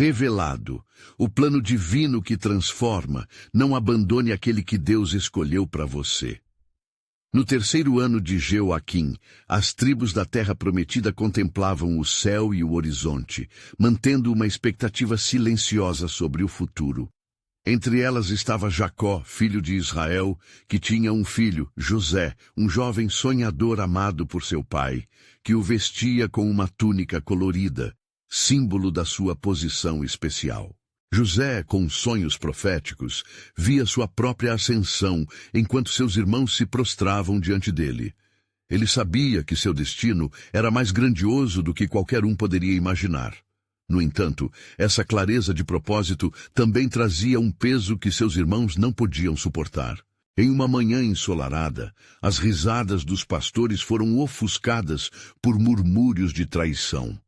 revelado. O plano divino que transforma. Não abandone aquele que Deus escolheu para você. No terceiro ano de Jeoaquim, as tribos da terra prometida contemplavam o céu e o horizonte, mantendo uma expectativa silenciosa sobre o futuro. Entre elas estava Jacó, filho de Israel, que tinha um filho, José, um jovem sonhador amado por seu pai, que o vestia com uma túnica colorida, símbolo da sua posição especial. José, com sonhos proféticos, via sua própria ascensão enquanto seus irmãos se prostravam diante dele. Ele sabia que seu destino era mais grandioso do que qualquer um poderia imaginar. No entanto, essa clareza de propósito também trazia um peso que seus irmãos não podiam suportar. Em uma manhã ensolarada, as risadas dos pastores foram ofuscadas por murmúrios de traição.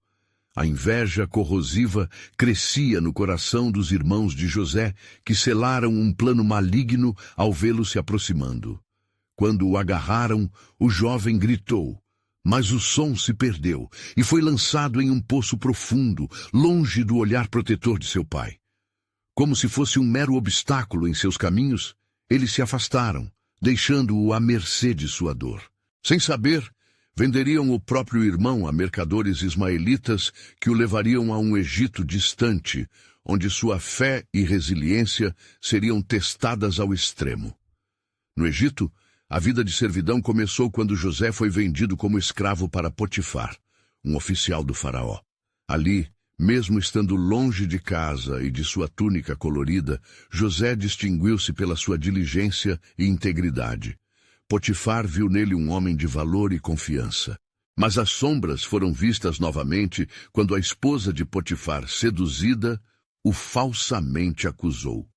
A inveja corrosiva crescia no coração dos irmãos de José, que selaram um plano maligno ao vê-lo se aproximando. Quando o agarraram, o jovem gritou, mas o som se perdeu e foi lançado em um poço profundo, longe do olhar protetor de seu pai. Como se fosse um mero obstáculo em seus caminhos, eles se afastaram, deixando-o à mercê de sua dor. Sem saber, venderiam o próprio irmão a mercadores ismaelitas que o levariam a um Egito distante, onde sua fé e resiliência seriam testadas ao extremo. No Egito, a vida de servidão começou quando José foi vendido como escravo para Potifar, um oficial do faraó. Ali, mesmo estando longe de casa e de sua túnica colorida, José distinguiu-se pela sua diligência e integridade. Potifar viu nele um homem de valor e confiança. Mas as sombras foram vistas novamente quando a esposa de Potifar, seduzida, o falsamente acusou.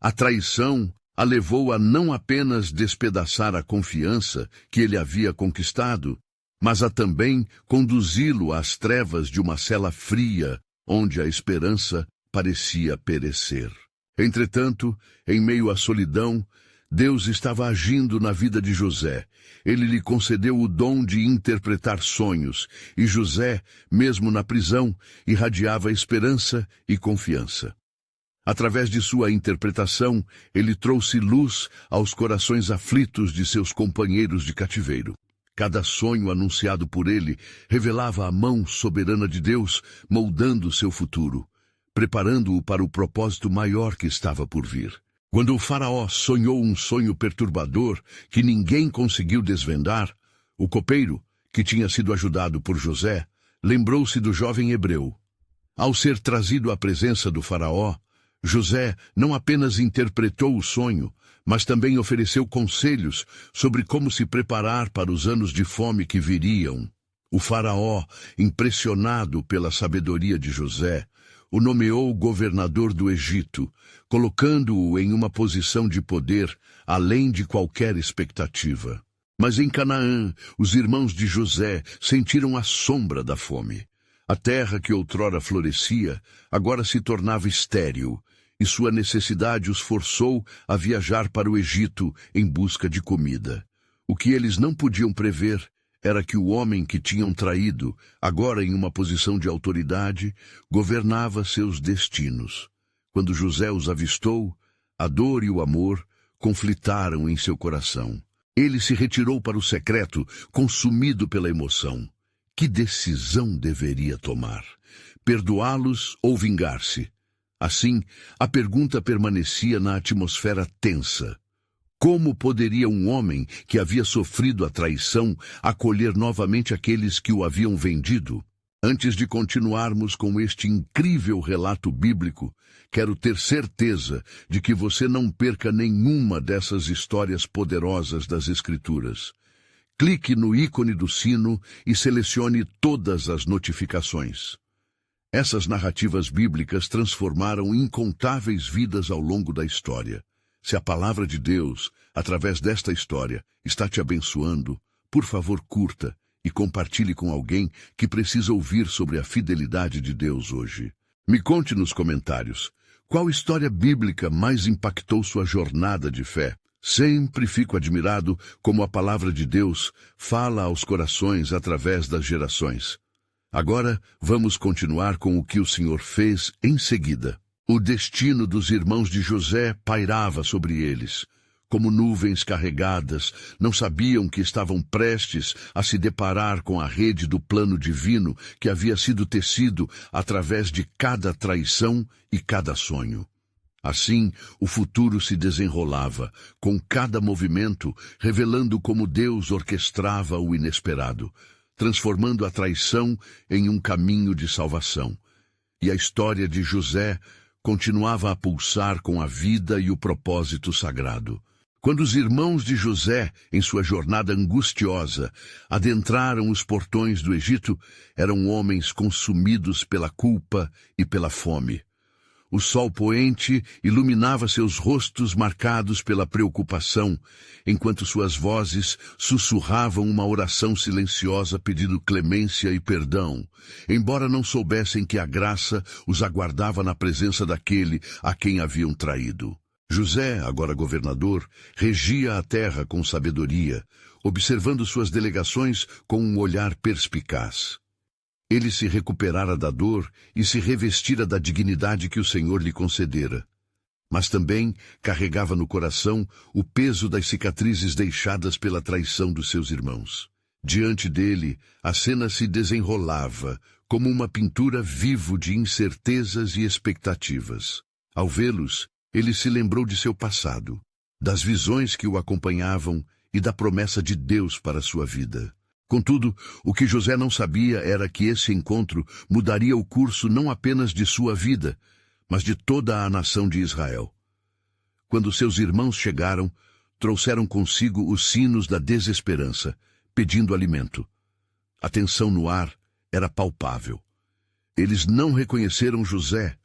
A traição a levou a não apenas despedaçar a confiança que ele havia conquistado, mas a também conduzi-lo às trevas de uma cela fria, onde a esperança parecia perecer. Entretanto, em meio à solidão, Deus estava agindo na vida de José. Ele lhe concedeu o dom de interpretar sonhos, e José, mesmo na prisão, irradiava esperança e confiança. Através de sua interpretação, ele trouxe luz aos corações aflitos de seus companheiros de cativeiro. Cada sonho anunciado por ele revelava a mão soberana de Deus moldando seu futuro, preparando-o para o propósito maior que estava por vir. Quando o faraó sonhou um sonho perturbador que ninguém conseguiu desvendar, o copeiro, que tinha sido ajudado por José, lembrou-se do jovem hebreu. Ao ser trazido à presença do faraó, José não apenas interpretou o sonho, mas também ofereceu conselhos sobre como se preparar para os anos de fome que viriam. O faraó, impressionado pela sabedoria de José, o nomeou governador do Egito, colocando-o em uma posição de poder além de qualquer expectativa. Mas em Canaã, os irmãos de José sentiram a sombra da fome. A terra que outrora florescia, agora se tornava estéril, e sua necessidade os forçou a viajar para o Egito em busca de comida. O que eles não podiam prever era que o homem que tinham traído, agora em uma posição de autoridade, governava seus destinos. Quando José os avistou, a dor e o amor conflitaram em seu coração. Ele se retirou para o secreto, consumido pela emoção. Que decisão deveria tomar? Perdoá-los ou vingar-se? Assim, a pergunta permanecia na atmosfera tensa. Como poderia um homem que havia sofrido a traição acolher novamente aqueles que o haviam vendido? Antes de continuarmos com este incrível relato bíblico, quero ter certeza de que você não perca nenhuma dessas histórias poderosas das Escrituras. Clique no ícone do sino e selecione todas as notificações. Essas narrativas bíblicas transformaram incontáveis vidas ao longo da história. Se a palavra de Deus, através desta história, está te abençoando, por favor curta e compartilhe com alguém que precisa ouvir sobre a fidelidade de Deus hoje. Me conte nos comentários, qual história bíblica mais impactou sua jornada de fé? Sempre fico admirado como a palavra de Deus fala aos corações através das gerações. Agora, vamos continuar com o que o Senhor fez em seguida. O destino dos irmãos de José pairava sobre eles. Como nuvens carregadas, não sabiam que estavam prestes a se deparar com a rede do plano divino que havia sido tecido através de cada traição e cada sonho. Assim, o futuro se desenrolava, com cada movimento revelando como Deus orquestrava o inesperado, transformando a traição em um caminho de salvação. E a história de José continuava a pulsar com a vida e o propósito sagrado. Quando os irmãos de José, em sua jornada angustiosa, adentraram os portões do Egito, eram homens consumidos pela culpa e pela fome. O sol poente iluminava seus rostos marcados pela preocupação, enquanto suas vozes sussurravam uma oração silenciosa pedindo clemência e perdão, embora não soubessem que a graça os aguardava na presença daquele a quem haviam traído. José, agora governador, regia a terra com sabedoria, observando suas delegações com um olhar perspicaz. Ele se recuperara da dor e se revestira da dignidade que o Senhor lhe concedera. Mas também carregava no coração o peso das cicatrizes deixadas pela traição dos seus irmãos. Diante dele, a cena se desenrolava, como uma pintura viva de incertezas e expectativas. Ao vê-los, ele se lembrou de seu passado, das visões que o acompanhavam e da promessa de Deus para sua vida. Contudo, o que José não sabia era que esse encontro mudaria o curso não apenas de sua vida, mas de toda a nação de Israel. Quando seus irmãos chegaram, trouxeram consigo os sinos da desesperança, pedindo alimento. A tensão no ar era palpável. Eles não reconheceram José.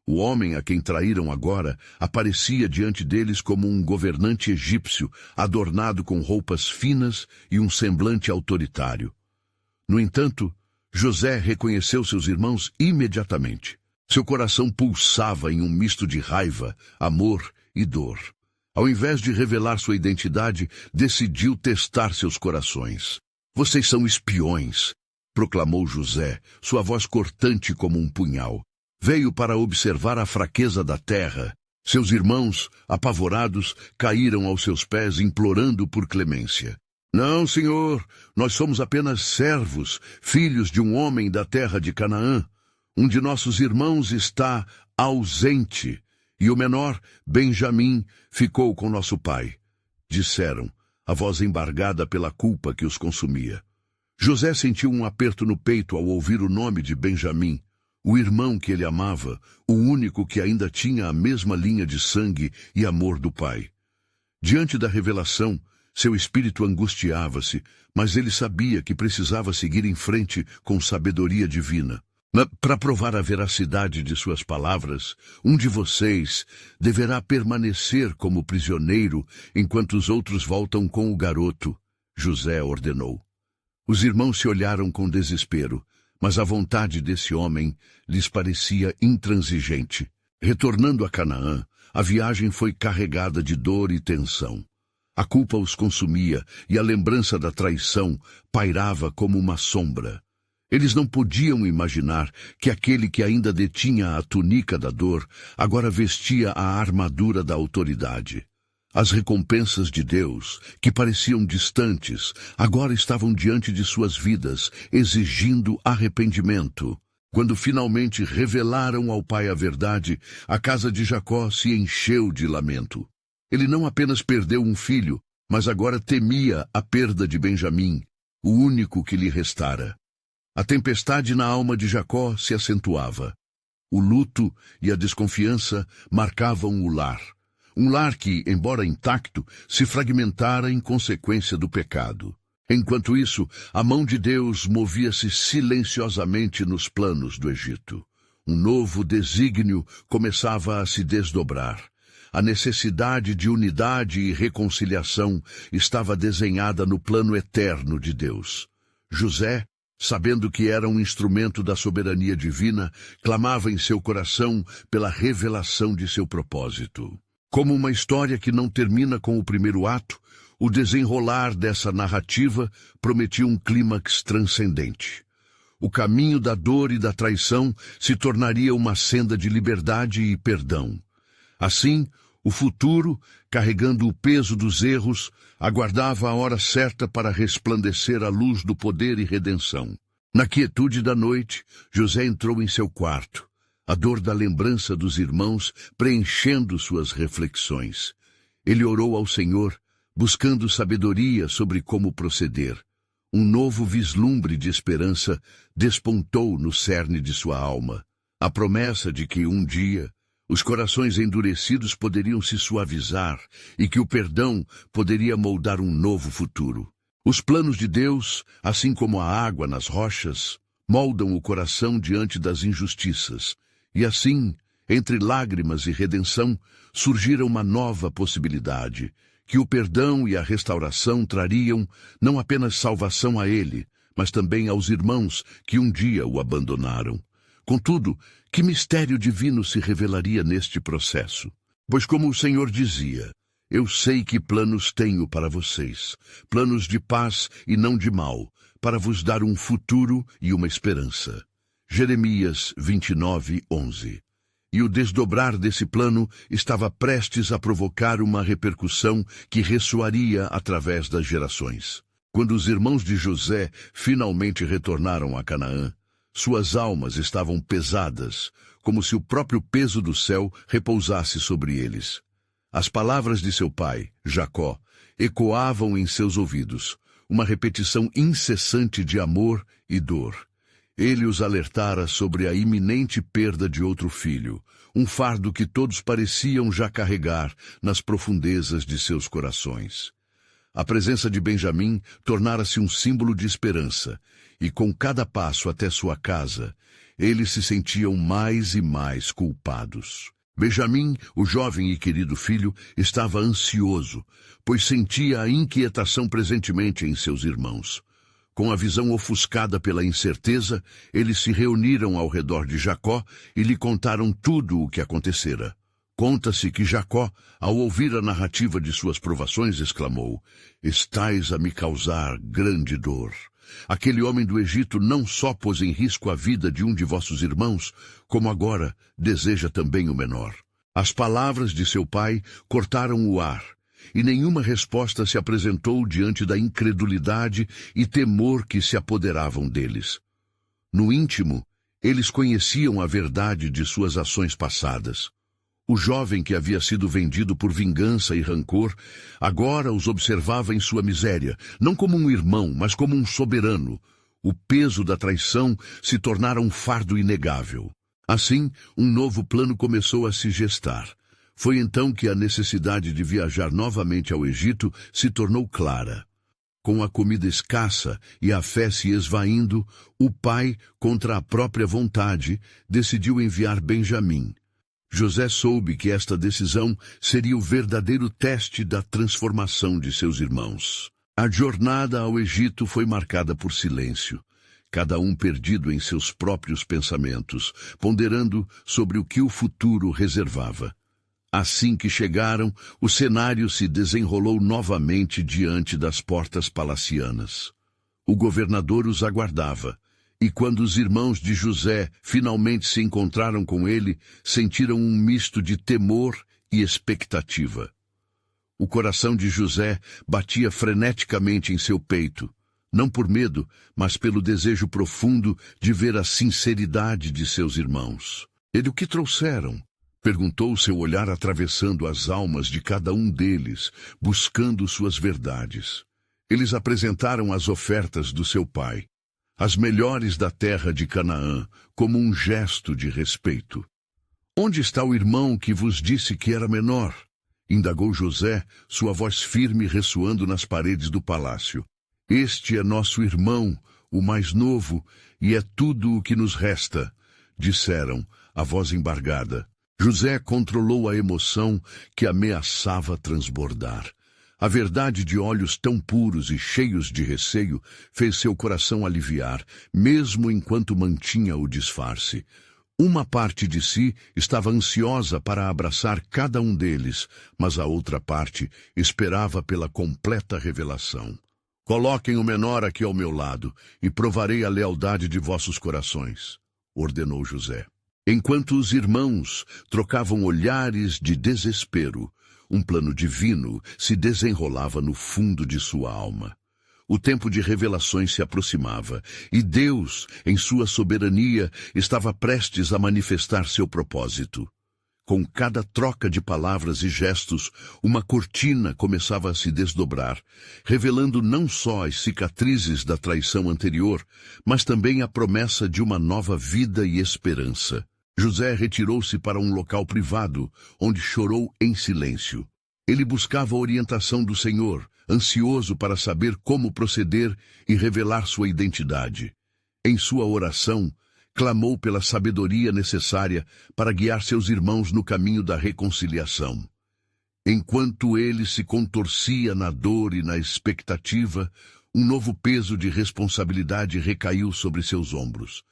O homem a quem traíram agora aparecia diante deles como um governante egípcio, adornado com roupas finas e um semblante autoritário. No entanto, José reconheceu seus irmãos imediatamente. Seu coração pulsava em um misto de raiva, amor e dor. Ao invés de revelar sua identidade, decidiu testar seus corações. "Vocês são espiões", proclamou José, sua voz cortante como um punhal. Veio para observar a fraqueza da terra. Seus irmãos, apavorados, caíram aos seus pés implorando por clemência. "Não, senhor, nós somos apenas servos, filhos de um homem da terra de Canaã. Um de nossos irmãos está ausente, e o menor, Benjamim, ficou com nosso pai", disseram, a voz embargada pela culpa que os consumia. José sentiu um aperto no peito ao ouvir o nome de Benjamim, o irmão que ele amava, o único que ainda tinha a mesma linha de sangue e amor do pai. Diante da revelação, seu espírito angustiava-se, mas ele sabia que precisava seguir em frente com sabedoria divina. Para provar a veracidade de suas palavras, um de vocês deverá permanecer como prisioneiro enquanto os outros voltam com o garoto, José ordenou. Os irmãos se olharam com desespero, mas a vontade desse homem lhes parecia intransigente. Retornando a Canaã, a viagem foi carregada de dor e tensão. A culpa os consumia e a lembrança da traição pairava como uma sombra. Eles não podiam imaginar que aquele que ainda detinha a túnica da dor agora vestia a armadura da autoridade. As recompensas de Deus, que pareciam distantes, agora estavam diante de suas vidas, exigindo arrependimento. Quando finalmente revelaram ao pai a verdade, a casa de Jacó se encheu de lamento. Ele não apenas perdeu um filho, mas agora temia a perda de Benjamim, o único que lhe restara. A tempestade na alma de Jacó se acentuava. O luto e a desconfiança marcavam o lar. Um lar que, embora intacto, se fragmentara em consequência do pecado. Enquanto isso, a mão de Deus movia-se silenciosamente nos planos do Egito. Um novo desígnio começava a se desdobrar. A necessidade de unidade e reconciliação estava desenhada no plano eterno de Deus. José, sabendo que era um instrumento da soberania divina, clamava em seu coração pela revelação de seu propósito. Como uma história que não termina com o primeiro ato, o desenrolar dessa narrativa prometia um clímax transcendente. O caminho da dor e da traição se tornaria uma senda de liberdade e perdão. Assim, o futuro, carregando o peso dos erros, aguardava a hora certa para resplandecer a luz do poder e redenção. Na quietude da noite, José entrou em seu quarto, a dor da lembrança dos irmãos preenchendo suas reflexões. Ele orou ao Senhor, buscando sabedoria sobre como proceder. Um novo vislumbre de esperança despontou no cerne de sua alma. A promessa de que um dia os corações endurecidos poderiam se suavizar e que o perdão poderia moldar um novo futuro. Os planos de Deus, assim como a água nas rochas, moldam o coração diante das injustiças. E assim, entre lágrimas e redenção, surgira uma nova possibilidade, que o perdão e a restauração trariam não apenas salvação a ele, mas também aos irmãos que um dia o abandonaram. Contudo, que mistério divino se revelaria neste processo? Pois como o Senhor dizia, eu sei que planos tenho para vocês, planos de paz e não de mal, para vos dar um futuro e uma esperança. Jeremias 29:11. E o desdobrar desse plano estava prestes a provocar uma repercussão que ressoaria através das gerações. Quando os irmãos de José finalmente retornaram a Canaã, suas almas estavam pesadas, como se o próprio peso do céu repousasse sobre eles. As palavras de seu pai, Jacó, ecoavam em seus ouvidos, uma repetição incessante de amor e dor. Ele os alertara sobre a iminente perda de outro filho, um fardo que todos pareciam já carregar nas profundezas de seus corações. A presença de Benjamim tornara-se um símbolo de esperança, e com cada passo até sua casa, eles se sentiam mais e mais culpados. Benjamim, o jovem e querido filho, estava ansioso, pois sentia a inquietação presentemente em seus irmãos. Com a visão ofuscada pela incerteza, eles se reuniram ao redor de Jacó e lhe contaram tudo o que acontecera. Conta-se que Jacó, ao ouvir a narrativa de suas provações, exclamou: "Estais a me causar grande dor. Aquele homem do Egito não só pôs em risco a vida de um de vossos irmãos, como agora deseja também o menor." As palavras de seu pai cortaram o ar, e nenhuma resposta se apresentou diante da incredulidade e temor que se apoderavam deles. No íntimo, eles conheciam a verdade de suas ações passadas. O jovem que havia sido vendido por vingança e rancor, agora os observava em sua miséria, não como um irmão, mas como um soberano. O peso da traição se tornara um fardo inegável. Assim, um novo plano começou a se gestar. Foi então que a necessidade de viajar novamente ao Egito se tornou clara. Com a comida escassa e a fé se esvaindo, o pai, contra a própria vontade, decidiu enviar Benjamim. José soube que esta decisão seria o verdadeiro teste da transformação de seus irmãos. A jornada ao Egito foi marcada por silêncio, cada um perdido em seus próprios pensamentos, ponderando sobre o que o futuro reservava. Assim que chegaram, o cenário se desenrolou novamente diante das portas palacianas. O governador os aguardava, e quando os irmãos de José finalmente se encontraram com ele, sentiram um misto de temor e expectativa. O coração de José batia freneticamente em seu peito, não por medo, mas pelo desejo profundo de ver a sinceridade de seus irmãos. "E o que trouxeram?" perguntou, seu olhar atravessando as almas de cada um deles, buscando suas verdades. Eles apresentaram as ofertas do seu pai, as melhores da terra de Canaã, como um gesto de respeito. "Onde está o irmão que vos disse que era menor?" indagou José, sua voz firme ressoando nas paredes do palácio. "Este é nosso irmão, o mais novo, e é tudo o que nos resta", disseram, a voz embargada. José controlou a emoção que ameaçava transbordar. A verdade de olhos tão puros e cheios de receio fez seu coração aliviar, mesmo enquanto mantinha o disfarce. Uma parte de si estava ansiosa para abraçar cada um deles, mas a outra parte esperava pela completa revelação. Coloquem o menor aqui ao meu lado, e provarei a lealdade de vossos corações, ordenou José. Enquanto os irmãos trocavam olhares de desespero, um plano divino se desenrolava no fundo de sua alma. O tempo de revelações se aproximava, e Deus, em sua soberania, estava prestes a manifestar seu propósito. Com cada troca de palavras e gestos, uma cortina começava a se desdobrar, revelando não só as cicatrizes da traição anterior, mas também a promessa de uma nova vida e esperança. José retirou-se para um local privado, onde chorou em silêncio. Ele buscava a orientação do Senhor, ansioso para saber como proceder e revelar sua identidade. Em sua oração, clamou pela sabedoria necessária para guiar seus irmãos no caminho da reconciliação. Enquanto ele se contorcia na dor e na expectativa, um novo peso de responsabilidade recaiu sobre seus ombros.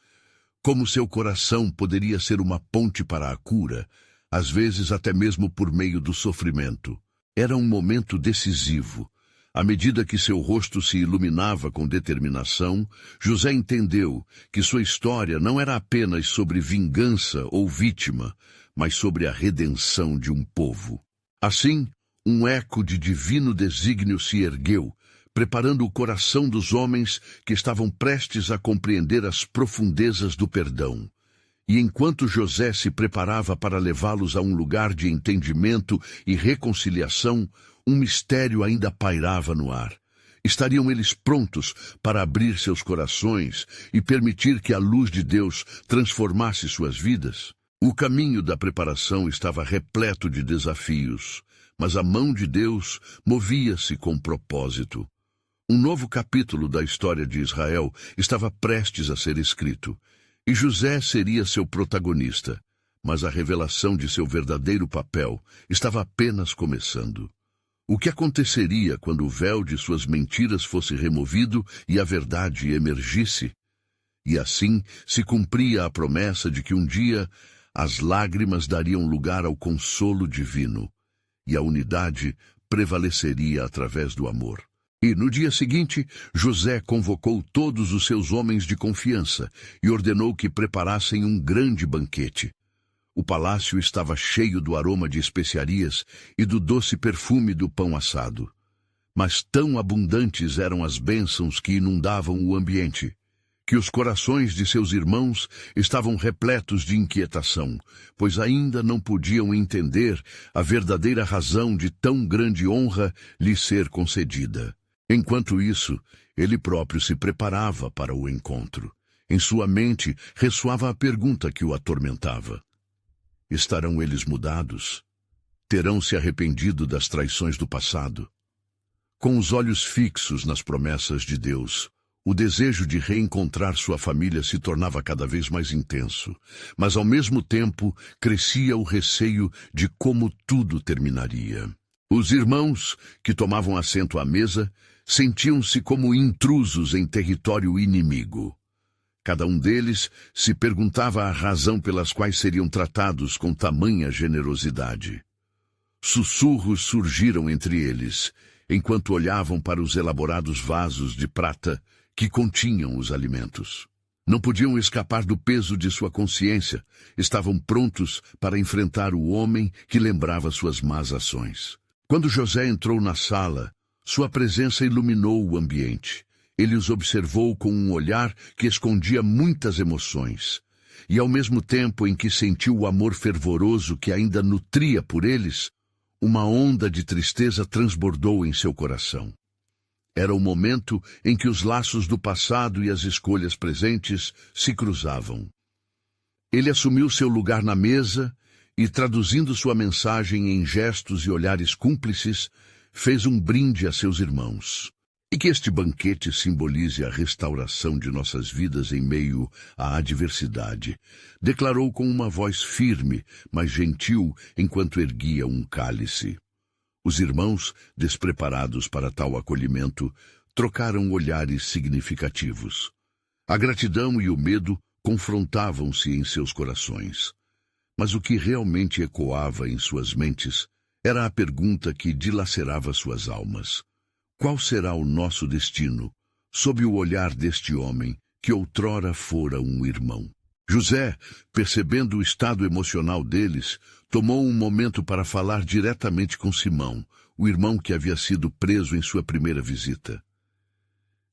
Como seu coração poderia ser uma ponte para a cura, às vezes até mesmo por meio do sofrimento. Era um momento decisivo. À medida que seu rosto se iluminava com determinação, José entendeu que sua história não era apenas sobre vingança ou vítima, mas sobre a redenção de um povo. Assim, um eco de divino desígnio se ergueu, preparando o coração dos homens que estavam prestes a compreender as profundezas do perdão. E enquanto José se preparava para levá-los a um lugar de entendimento e reconciliação, um mistério ainda pairava no ar. Estariam eles prontos para abrir seus corações e permitir que a luz de Deus transformasse suas vidas? O caminho da preparação estava repleto de desafios, mas a mão de Deus movia-se com propósito. Um novo capítulo da história de Israel estava prestes a ser escrito, e José seria seu protagonista, mas a revelação de seu verdadeiro papel estava apenas começando. O que aconteceria quando o véu de suas mentiras fosse removido e a verdade emergisse? E assim se cumpria a promessa de que um dia as lágrimas dariam lugar ao consolo divino, e a unidade prevaleceria através do amor. E no dia seguinte, José convocou todos os seus homens de confiança e ordenou que preparassem um grande banquete. O palácio estava cheio do aroma de especiarias e do doce perfume do pão assado. Mas tão abundantes eram as bênçãos que inundavam o ambiente, que os corações de seus irmãos estavam repletos de inquietação, pois ainda não podiam entender a verdadeira razão de tão grande honra lhe ser concedida. Enquanto isso, ele próprio se preparava para o encontro. Em sua mente ressoava a pergunta que o atormentava: estarão eles mudados? Terão se arrependido das traições do passado? Com os olhos fixos nas promessas de Deus, o desejo de reencontrar sua família se tornava cada vez mais intenso, mas ao mesmo tempo crescia o receio de como tudo terminaria. Os irmãos, que tomavam assento à mesa, sentiam-se como intrusos em território inimigo. Cada um deles se perguntava a razão pelas quais seriam tratados com tamanha generosidade. Sussurros surgiram entre eles, enquanto olhavam para os elaborados vasos de prata que continham os alimentos. Não podiam escapar do peso de sua consciência, estavam prontos para enfrentar o homem que lembrava suas más ações. Quando José entrou na sala, sua presença iluminou o ambiente. Ele os observou com um olhar que escondia muitas emoções, e ao mesmo tempo em que sentiu o amor fervoroso que ainda nutria por eles, uma onda de tristeza transbordou em seu coração. Era o momento em que os laços do passado e as escolhas presentes se cruzavam. Ele assumiu seu lugar na mesa e, traduzindo sua mensagem em gestos e olhares cúmplices, fez um brinde a seus irmãos. E que este banquete simbolize a restauração de nossas vidas em meio à adversidade, declarou com uma voz firme, mas gentil, enquanto erguia um cálice. Os irmãos, despreparados para tal acolhimento, trocaram olhares significativos. A gratidão e o medo confrontavam-se em seus corações. Mas o que realmente ecoava em suas mentes era a pergunta que dilacerava suas almas: Qual será o nosso destino, sob o olhar deste homem, que outrora fora um irmão? José, percebendo o estado emocional deles, tomou um momento para falar diretamente com Simão, o irmão que havia sido preso em sua primeira visita.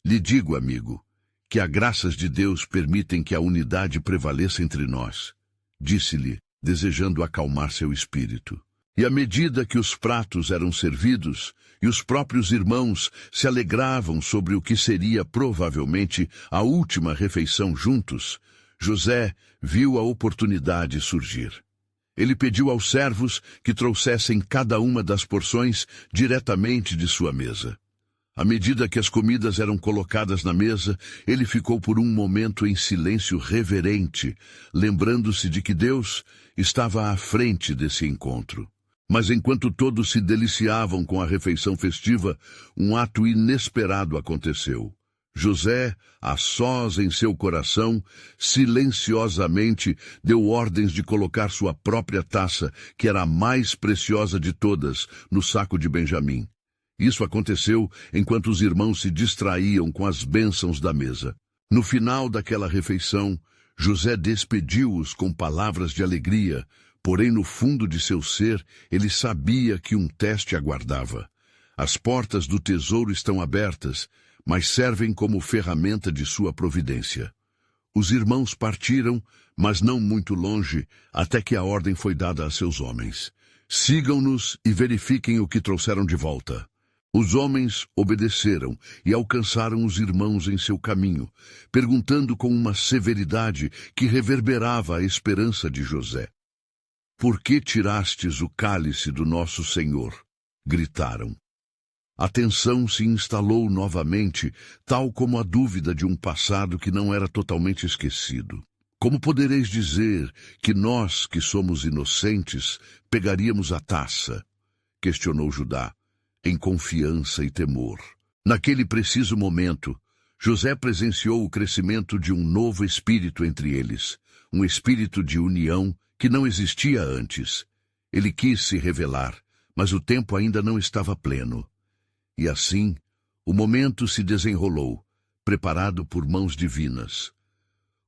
Lhe digo, amigo, que as graças de Deus permitem que a unidade prevaleça entre nós, disse-lhe, desejando acalmar seu espírito. E à medida que os pratos eram servidos, e os próprios irmãos se alegravam sobre o que seria provavelmente a última refeição juntos, José viu a oportunidade surgir. Ele pediu aos servos que trouxessem cada uma das porções diretamente de sua mesa. À medida que as comidas eram colocadas na mesa, ele ficou por um momento em silêncio reverente, lembrando-se de que Deus estava à frente desse encontro. Mas enquanto todos se deliciavam com a refeição festiva, um ato inesperado aconteceu. José, a sós em seu coração, silenciosamente deu ordens de colocar sua própria taça, que era a mais preciosa de todas, no saco de Benjamim. Isso aconteceu enquanto os irmãos se distraíam com as bênçãos da mesa. No final daquela refeição, José despediu-os com palavras de alegria, porém no fundo de seu ser ele sabia que um teste aguardava. As portas do tesouro estão abertas, mas servem como ferramenta de sua providência. Os irmãos partiram, mas não muito longe, até que a ordem foi dada a seus homens. Sigam-nos e verifiquem o que trouxeram de volta. Os homens obedeceram e alcançaram os irmãos em seu caminho, perguntando com uma severidade que reverberava a esperança de José. Por que tirastes o cálice do nosso Senhor? Gritaram. A tensão se instalou novamente, tal como a dúvida de um passado que não era totalmente esquecido. Como podereis dizer que nós, que somos inocentes, pegaríamos a taça? Questionou Judá, em confiança e temor. Naquele preciso momento, José presenciou o crescimento de um novo espírito entre eles, um espírito de união que não existia antes. Ele quis se revelar, mas o tempo ainda não estava pleno. E assim, o momento se desenrolou, preparado por mãos divinas.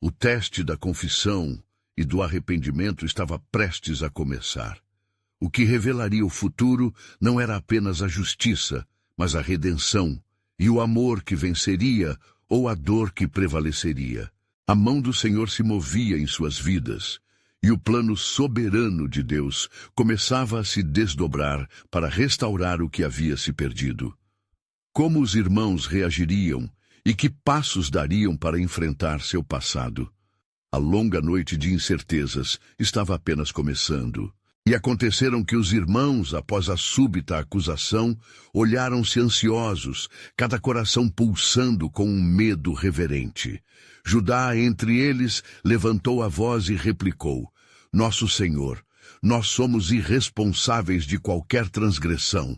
O teste da confissão e do arrependimento estava prestes a começar. O que revelaria o futuro não era apenas a justiça, mas a redenção, e o amor que venceria ou a dor que prevaleceria. A mão do Senhor se movia em suas vidas, e o plano soberano de Deus começava a se desdobrar para restaurar o que havia se perdido. Como os irmãos reagiriam e que passos dariam para enfrentar seu passado? A longa noite de incertezas estava apenas começando. E aconteceram que os irmãos, após a súbita acusação, olharam-se ansiosos, cada coração pulsando com um medo reverente. Judá, entre eles, levantou a voz e replicou: Nosso Senhor, nós somos irresponsáveis de qualquer transgressão.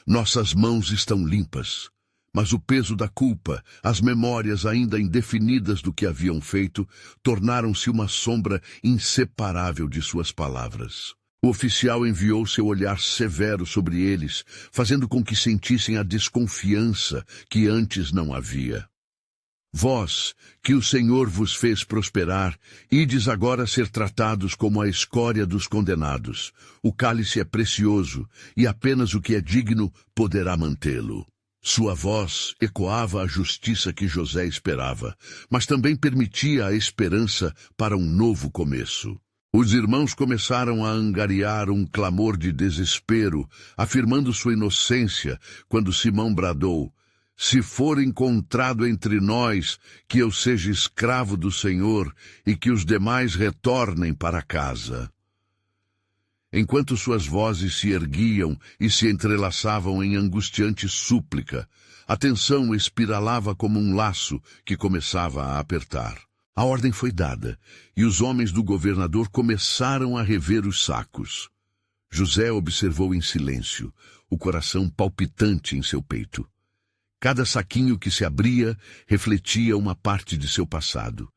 Nossas mãos estão limpas. Mas o peso da culpa, as memórias ainda indefinidas do que haviam feito, tornaram-se uma sombra inseparável de suas palavras. O oficial enviou seu olhar severo sobre eles, fazendo com que sentissem a desconfiança que antes não havia. Vós, que o Senhor vos fez prosperar, ides agora ser tratados como a escória dos condenados. O cálice é precioso, e apenas o que é digno poderá mantê-lo. Sua voz ecoava a justiça que José esperava, mas também permitia a esperança para um novo começo. Os irmãos começaram a angariar um clamor de desespero, afirmando sua inocência, quando Simão bradou: Se for encontrado entre nós, que eu seja escravo do Senhor e que os demais retornem para casa. Enquanto suas vozes se erguiam e se entrelaçavam em angustiante súplica, a tensão espiralava como um laço que começava a apertar. A ordem foi dada, e os homens do governador começaram a rever os sacos. José observou em silêncio, o coração palpitante em seu peito. Cada saquinho que se abria refletia uma parte de seu passado.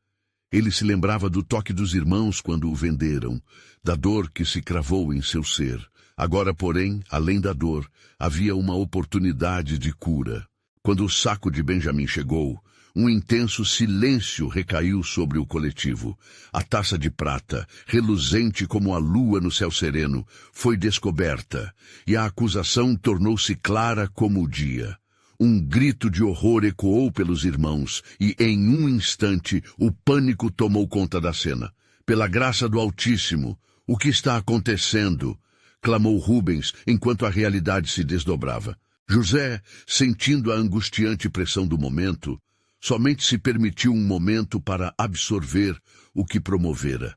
Ele se lembrava do toque dos irmãos quando o venderam, da dor que se cravou em seu ser. Agora, porém, além da dor, havia uma oportunidade de cura. Quando o saco de Benjamim chegou, um intenso silêncio recaiu sobre o coletivo. A taça de prata, reluzente como a lua no céu sereno, foi descoberta, e a acusação tornou-se clara como o dia. Um grito de horror ecoou pelos irmãos, e em um instante o pânico tomou conta da cena. Pela graça do Altíssimo, o que está acontecendo? Clamou Rubens, enquanto a realidade se desdobrava. José, sentindo a angustiante pressão do momento, somente se permitiu um momento para absorver o que promovera.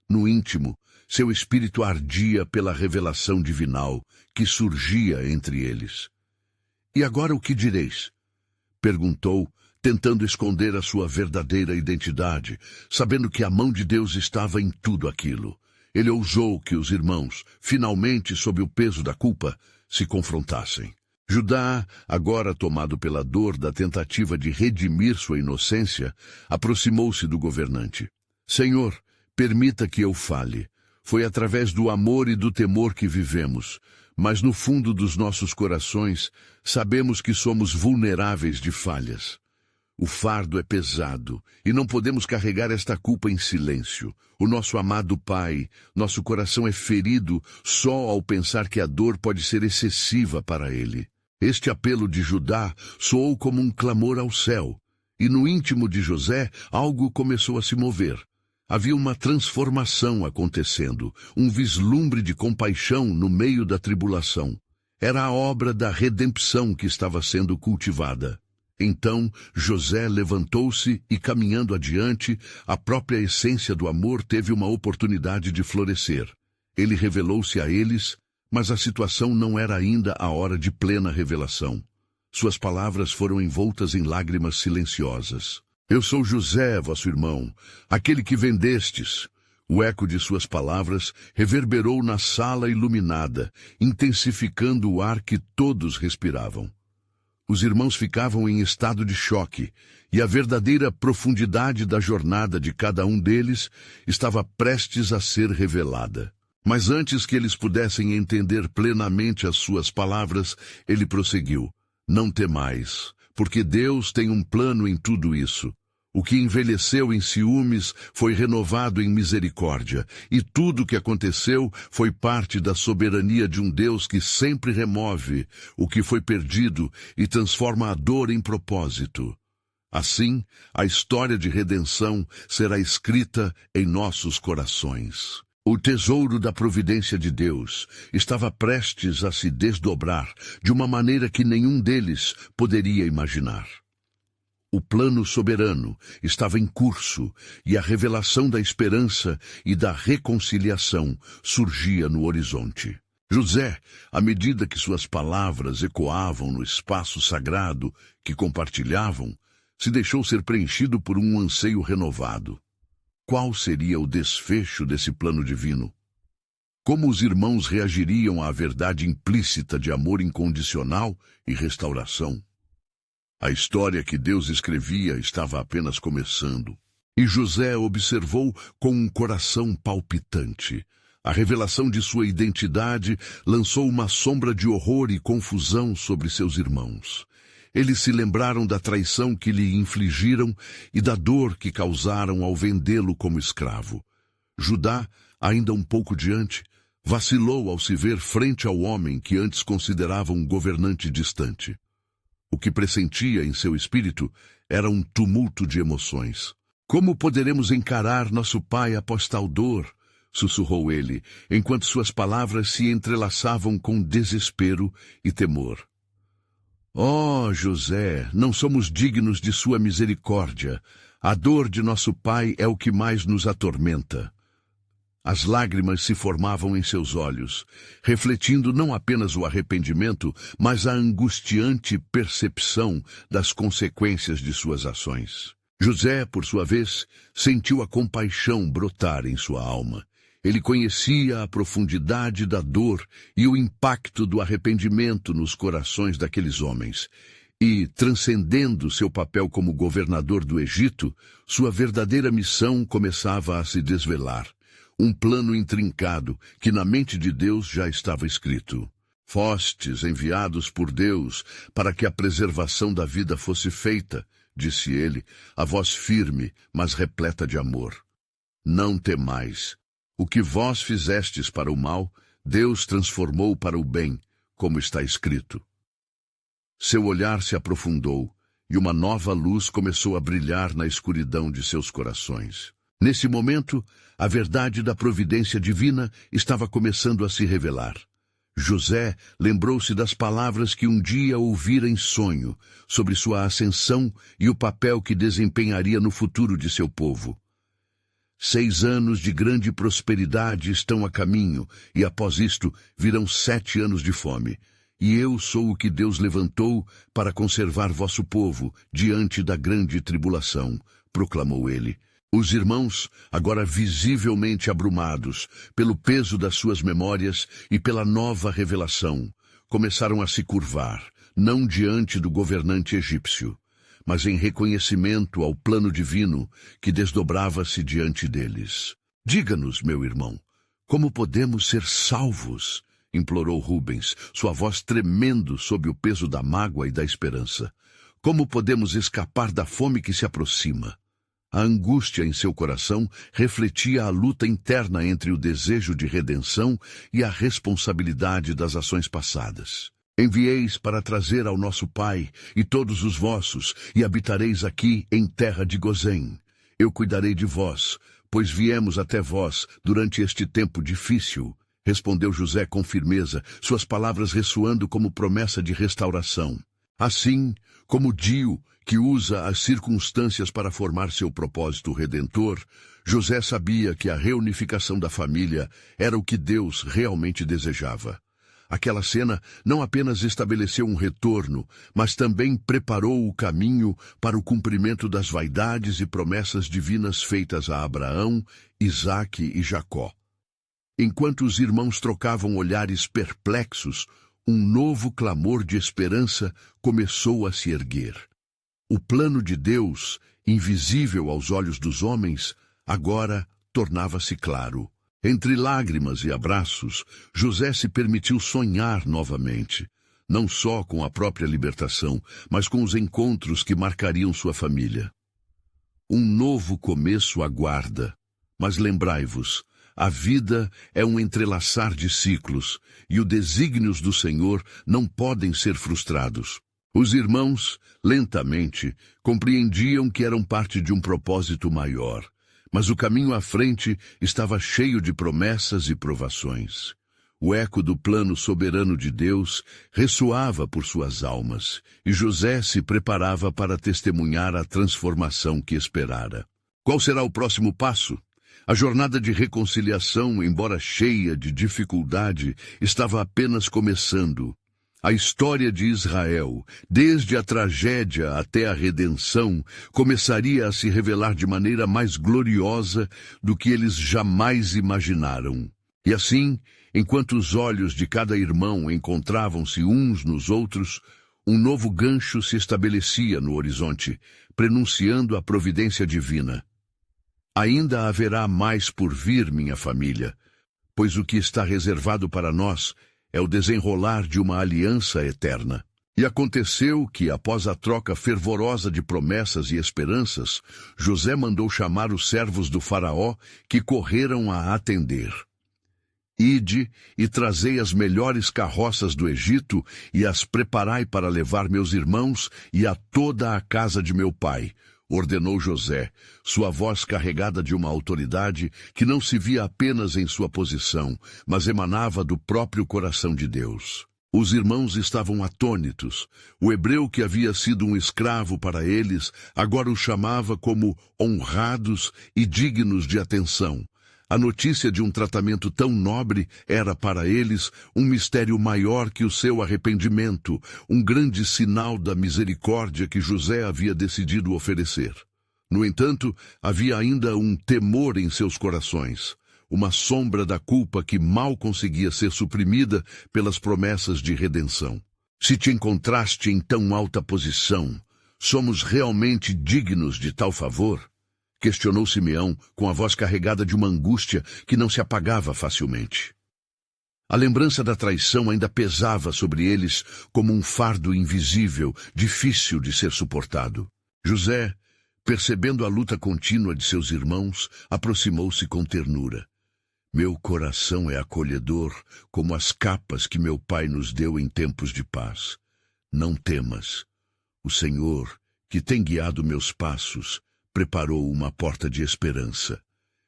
No íntimo, seu espírito ardia pela revelação divinal que surgia entre eles. E agora o que direis? Perguntou, tentando esconder a sua verdadeira identidade, sabendo que a mão de Deus estava em tudo aquilo. Ele ousou que os irmãos, finalmente sob o peso da culpa, se confrontassem. Judá, agora tomado pela dor da tentativa de redimir sua inocência, aproximou-se do governante. Senhor, permita que eu fale. Foi através do amor e do temor que vivemos, mas no fundo dos nossos corações sabemos que somos vulneráveis de falhas. O fardo é pesado e não podemos carregar esta culpa em silêncio. O nosso amado Pai, nosso coração é ferido só ao pensar que a dor pode ser excessiva para ele. Este apelo de Judá soou como um clamor ao céu, e no íntimo de José algo começou a se mover. Havia uma transformação acontecendo, um vislumbre de compaixão no meio da tribulação. Era a obra da redenção que estava sendo cultivada. Então José levantou-se e, caminhando adiante, a própria essência do amor teve uma oportunidade de florescer. Ele revelou-se a eles, mas a situação não era ainda a hora de plena revelação. Suas palavras foram envoltas em lágrimas silenciosas. Eu sou José, vosso irmão, aquele que vendestes. O eco de suas palavras reverberou na sala iluminada, intensificando o ar que todos respiravam. Os irmãos ficavam em estado de choque, e a verdadeira profundidade da jornada de cada um deles estava prestes a ser revelada. Mas antes que eles pudessem entender plenamente as suas palavras, ele prosseguiu. Não temais, porque Deus tem um plano em tudo isso. O que envelheceu em ciúmes foi renovado em misericórdia, e tudo o que aconteceu foi parte da soberania de um Deus que sempre remove o que foi perdido e transforma a dor em propósito. Assim, a história de redenção será escrita em nossos corações. O tesouro da providência de Deus estava prestes a se desdobrar de uma maneira que nenhum deles poderia imaginar. O plano soberano estava em curso e a revelação da esperança e da reconciliação surgia no horizonte. José, à medida que suas palavras ecoavam no espaço sagrado que compartilhavam, se deixou ser preenchido por um anseio renovado. Qual seria o desfecho desse plano divino? Como os irmãos reagiriam à verdade implícita de amor incondicional e restauração? A história que Deus escrevia estava apenas começando, e José observou com um coração palpitante. A revelação de sua identidade lançou uma sombra de horror e confusão sobre seus irmãos. Eles se lembraram da traição que lhe infligiram e da dor que causaram ao vendê-lo como escravo. Judá, ainda um pouco diante, vacilou ao se ver frente ao homem que antes considerava um governante distante. O que pressentia em seu espírito era um tumulto de emoções. Como poderemos encarar nosso pai após tal dor? Sussurrou ele, enquanto suas palavras se entrelaçavam com desespero e temor. Oh, José, não somos dignos de sua misericórdia. A dor de nosso pai é o que mais nos atormenta. As lágrimas se formavam em seus olhos, refletindo não apenas o arrependimento, mas a angustiante percepção das consequências de suas ações. José, por sua vez, sentiu a compaixão brotar em sua alma. Ele conhecia a profundidade da dor e o impacto do arrependimento nos corações daqueles homens. E, transcendendo seu papel como governador do Egito, sua verdadeira missão começava a se desvelar. Um plano intrincado que na mente de Deus já estava escrito. Fostes enviados por Deus para que a preservação da vida fosse feita, disse ele, a voz firme, mas repleta de amor. Não temais. O que vós fizestes para o mal, Deus transformou para o bem, como está escrito. Seu olhar se aprofundou, e uma nova luz começou a brilhar na escuridão de seus corações. Nesse momento, a verdade da providência divina estava começando a se revelar. José lembrou-se das palavras que um dia ouvira em sonho, sobre sua ascensão e o papel que desempenharia no futuro de seu povo. 6 anos de grande prosperidade estão a caminho, e após isto virão 7 anos de fome. E eu sou o que Deus levantou para conservar vosso povo diante da grande tribulação, proclamou ele. Os irmãos, agora visivelmente abrumados pelo peso das suas memórias e pela nova revelação, começaram a se curvar, não diante do governante egípcio, mas em reconhecimento ao plano divino que desdobrava-se diante deles. Diga-nos, meu irmão, como podemos ser salvos? Implorou Rubens, sua voz tremendo sob o peso da mágoa e da esperança. Como podemos escapar da fome que se aproxima? A angústia em seu coração refletia a luta interna entre o desejo de redenção e a responsabilidade das ações passadas. Envieis para trazer ao nosso pai e todos os vossos, e habitareis aqui em terra de Gozém. Eu cuidarei de vós, pois viemos até vós durante este tempo difícil, respondeu José com firmeza, suas palavras ressoando como promessa de restauração. Assim, como Dio, que usa as circunstâncias para formar seu propósito redentor, José sabia que a reunificação da família era o que Deus realmente desejava. Aquela cena não apenas estabeleceu um retorno, mas também preparou o caminho para o cumprimento das vaidades e promessas divinas feitas a Abraão, Isaque e Jacó. Enquanto os irmãos trocavam olhares perplexos, um novo clamor de esperança começou a se erguer. O plano de Deus, invisível aos olhos dos homens, agora tornava-se claro. Entre lágrimas e abraços, José se permitiu sonhar novamente, não só com a própria libertação, mas com os encontros que marcariam sua família. Um novo começo aguarda, mas lembrai-vos, a vida é um entrelaçar de ciclos, e os desígnios do Senhor não podem ser frustrados. Os irmãos, lentamente, compreendiam que eram parte de um propósito maior, mas o caminho à frente estava cheio de promessas e provações. O eco do plano soberano de Deus ressoava por suas almas, e José se preparava para testemunhar a transformação que esperara. Qual será o próximo passo? A jornada de reconciliação, embora cheia de dificuldade, estava apenas começando. A história de Israel, desde a tragédia até a redenção, começaria a se revelar de maneira mais gloriosa do que eles jamais imaginaram. E assim, enquanto os olhos de cada irmão encontravam-se uns nos outros, um novo gancho se estabelecia no horizonte, prenunciando a providência divina. Ainda haverá mais por vir, minha família, pois o que está reservado para nós é o desenrolar de uma aliança eterna. E aconteceu que, após a troca fervorosa de promessas e esperanças, José mandou chamar os servos do faraó, que correram a atender. Ide e trazei as melhores carroças do Egito e as preparai para levar meus irmãos e a toda a casa de meu pai, ordenou José, sua voz carregada de uma autoridade que não se via apenas em sua posição, mas emanava do próprio coração de Deus. Os irmãos estavam atônitos. O hebreu que havia sido um escravo para eles, agora os chamava como honrados e dignos de atenção. A notícia de um tratamento tão nobre era para eles um mistério maior que o seu arrependimento, um grande sinal da misericórdia que José havia decidido oferecer. No entanto, havia ainda um temor em seus corações, uma sombra da culpa que mal conseguia ser suprimida pelas promessas de redenção. Se te encontraste em tão alta posição, somos realmente dignos de tal favor? Questionou Simeão, com a voz carregada de uma angústia que não se apagava facilmente. A lembrança da traição ainda pesava sobre eles como um fardo invisível, difícil de ser suportado. José, percebendo a luta contínua de seus irmãos, aproximou-se com ternura. Meu coração é acolhedor, como as capas que meu pai nos deu em tempos de paz. Não temas. O Senhor, que tem guiado meus passos, preparou uma porta de esperança.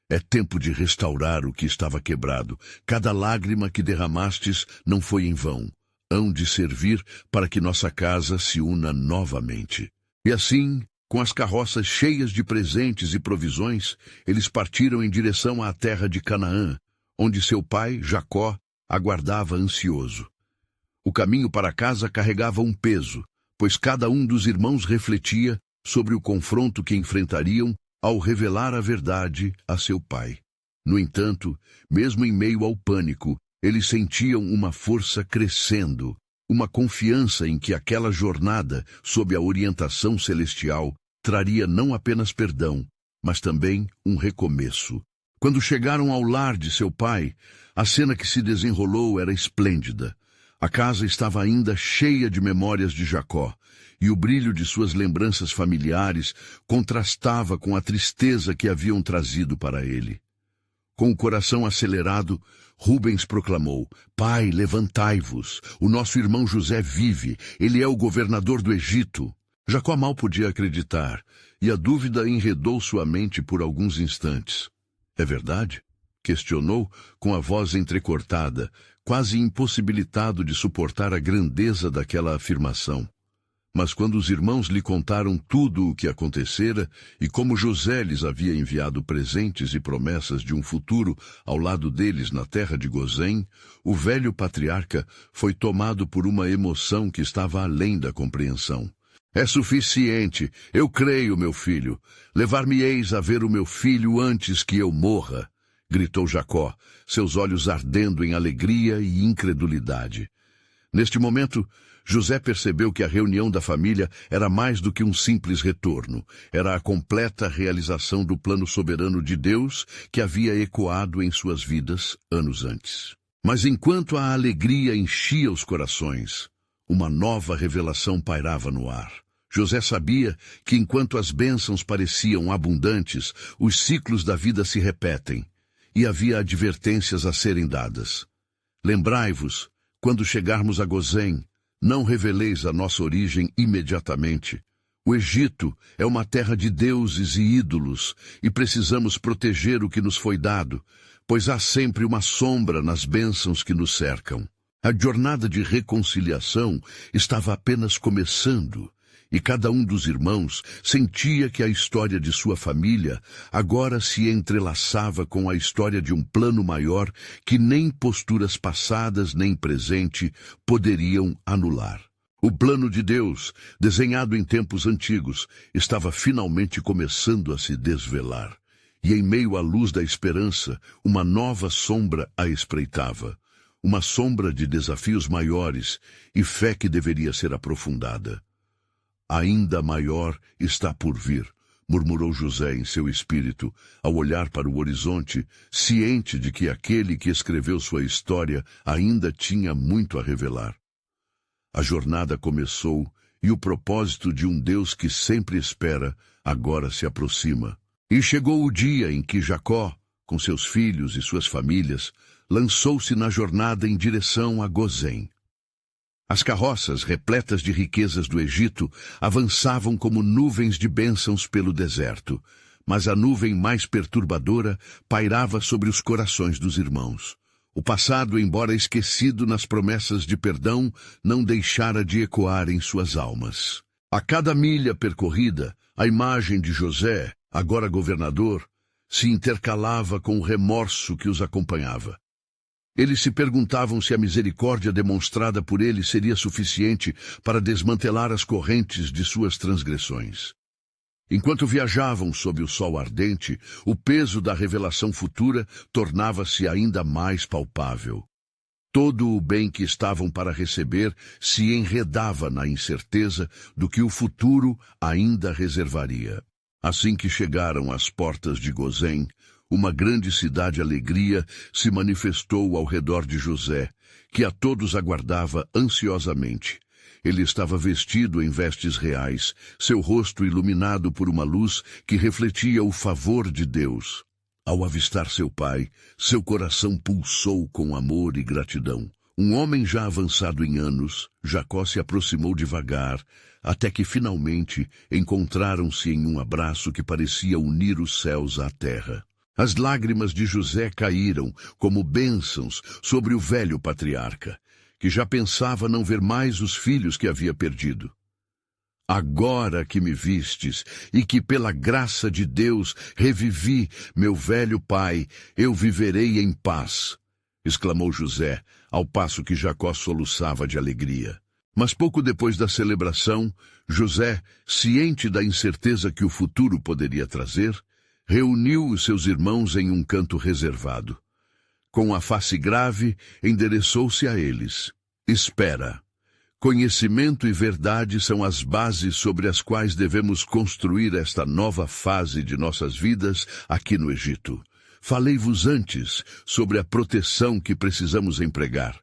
É tempo de restaurar o que estava quebrado. Cada lágrima que derramastes não foi em vão. Hão de servir para que nossa casa se una novamente. E assim, com as carroças cheias de presentes e provisões, eles partiram em direção à terra de Canaã, onde seu pai, Jacó, aguardava ansioso. O caminho para casa carregava um peso, pois cada um dos irmãos refletia sobre o confronto que enfrentariam ao revelar a verdade a seu pai. No entanto, mesmo em meio ao pânico, eles sentiam uma força crescendo, uma confiança em que aquela jornada, sob a orientação celestial, traria não apenas perdão, mas também um recomeço. Quando chegaram ao lar de seu pai, a cena que se desenrolou era esplêndida. A casa estava ainda cheia de memórias de Jacó, e o brilho de suas lembranças familiares contrastava com a tristeza que haviam trazido para ele. Com o coração acelerado, Rubens proclamou: Pai, levantai-vos, o nosso irmão José vive, ele é o governador do Egito. Jacó mal podia acreditar, e a dúvida enredou sua mente por alguns instantes. É verdade? Questionou com a voz entrecortada, quase impossibilitado de suportar a grandeza daquela afirmação. Mas quando os irmãos lhe contaram tudo o que acontecera e como José lhes havia enviado presentes e promessas de um futuro ao lado deles na terra de Gozém, o velho patriarca foi tomado por uma emoção que estava além da compreensão. É suficiente, eu creio, meu filho. Levar-me-eis a ver o meu filho antes que eu morra, gritou Jacó, seus olhos ardendo em alegria e incredulidade. Neste momento, José percebeu que a reunião da família era mais do que um simples retorno. Era a completa realização do plano soberano de Deus que havia ecoado em suas vidas anos antes. Mas enquanto a alegria enchia os corações, uma nova revelação pairava no ar. José sabia que enquanto as bênçãos pareciam abundantes, os ciclos da vida se repetem, e havia advertências a serem dadas. Lembrai-vos, quando chegarmos a Gozém, não reveleis a nossa origem imediatamente. O Egito é uma terra de deuses e ídolos, e precisamos proteger o que nos foi dado, pois há sempre uma sombra nas bênçãos que nos cercam. A jornada de reconciliação estava apenas começando, e cada um dos irmãos sentia que a história de sua família agora se entrelaçava com a história de um plano maior que nem posturas passadas nem presente poderiam anular. O plano de Deus, desenhado em tempos antigos, estava finalmente começando a se desvelar, e em meio à luz da esperança, uma nova sombra a espreitava, uma sombra de desafios maiores e fé que deveria ser aprofundada. Ainda maior está por vir, murmurou José em seu espírito, ao olhar para o horizonte, ciente de que aquele que escreveu sua história ainda tinha muito a revelar. A jornada começou e o propósito de um Deus que sempre espera agora se aproxima. E chegou o dia em que Jacó, com seus filhos e suas famílias, lançou-se na jornada em direção a Gozém. As carroças, repletas de riquezas do Egito, avançavam como nuvens de bênçãos pelo deserto, mas a nuvem mais perturbadora pairava sobre os corações dos irmãos. O passado, embora esquecido nas promessas de perdão, não deixara de ecoar em suas almas. A cada milha percorrida, a imagem de José, agora governador, se intercalava com o remorso que os acompanhava. Eles se perguntavam se a misericórdia demonstrada por ele seria suficiente para desmantelar as correntes de suas transgressões. Enquanto viajavam sob o sol ardente, o peso da revelação futura tornava-se ainda mais palpável. Todo o bem que estavam para receber se enredava na incerteza do que o futuro ainda reservaria. Assim que chegaram às portas de Gozém, uma grande cidade alegria se manifestou ao redor de José, que a todos aguardava ansiosamente. Ele estava vestido em vestes reais, seu rosto iluminado por uma luz que refletia o favor de Deus. Ao avistar seu pai, seu coração pulsou com amor e gratidão. Um homem já avançado em anos, Jacó se aproximou devagar, até que finalmente encontraram-se em um abraço que parecia unir os céus à terra. As lágrimas de José caíram como bênçãos sobre o velho patriarca, que já pensava não ver mais os filhos que havia perdido. Agora que me vistes, e que pela graça de Deus revivi, meu velho pai, eu viverei em paz, exclamou José, ao passo que Jacó soluçava de alegria. Mas pouco depois da celebração, José, ciente da incerteza que o futuro poderia trazer, reuniu os seus irmãos em um canto reservado. Com a face grave, endereçou-se a eles. Espera. Conhecimento e verdade são as bases sobre as quais devemos construir esta nova fase de nossas vidas aqui no Egito. Falei-vos antes sobre a proteção que precisamos empregar.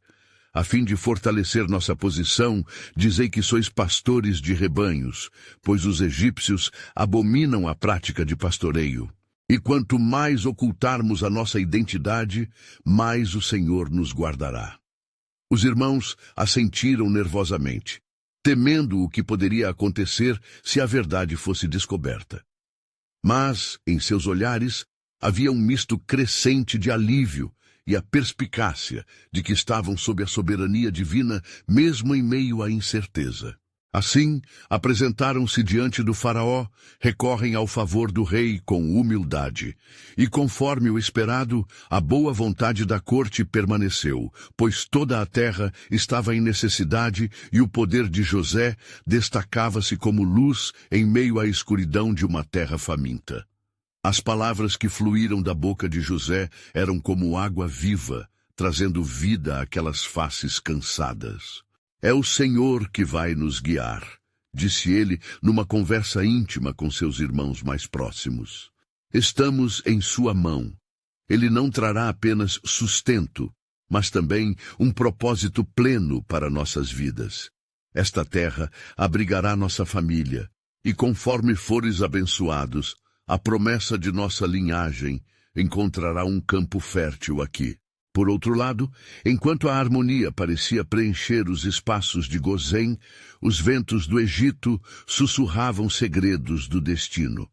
A fim de fortalecer nossa posição, dizei que sois pastores de rebanhos, pois os egípcios abominam a prática de pastoreio. E quanto mais ocultarmos a nossa identidade, mais o Senhor nos guardará. Os irmãos assentiram nervosamente, temendo o que poderia acontecer se a verdade fosse descoberta. Mas, em seus olhares, havia um misto crescente de alívio e a perspicácia de que estavam sob a soberania divina, mesmo em meio à incerteza. Assim, apresentaram-se diante do faraó, recorrem ao favor do rei com humildade. E conforme o esperado, a boa vontade da corte permaneceu, pois toda a terra estava em necessidade e o poder de José destacava-se como luz em meio à escuridão de uma terra faminta. As palavras que fluíram da boca de José eram como água viva, trazendo vida àquelas faces cansadas. É o Senhor que vai nos guiar, disse ele numa conversa íntima com seus irmãos mais próximos. Estamos em sua mão. Ele não trará apenas sustento, mas também um propósito pleno para nossas vidas. Esta terra abrigará nossa família, e conforme fores abençoados, a promessa de nossa linhagem encontrará um campo fértil aqui. Por outro lado, enquanto a harmonia parecia preencher os espaços de Gozém, os ventos do Egito sussurravam segredos do destino.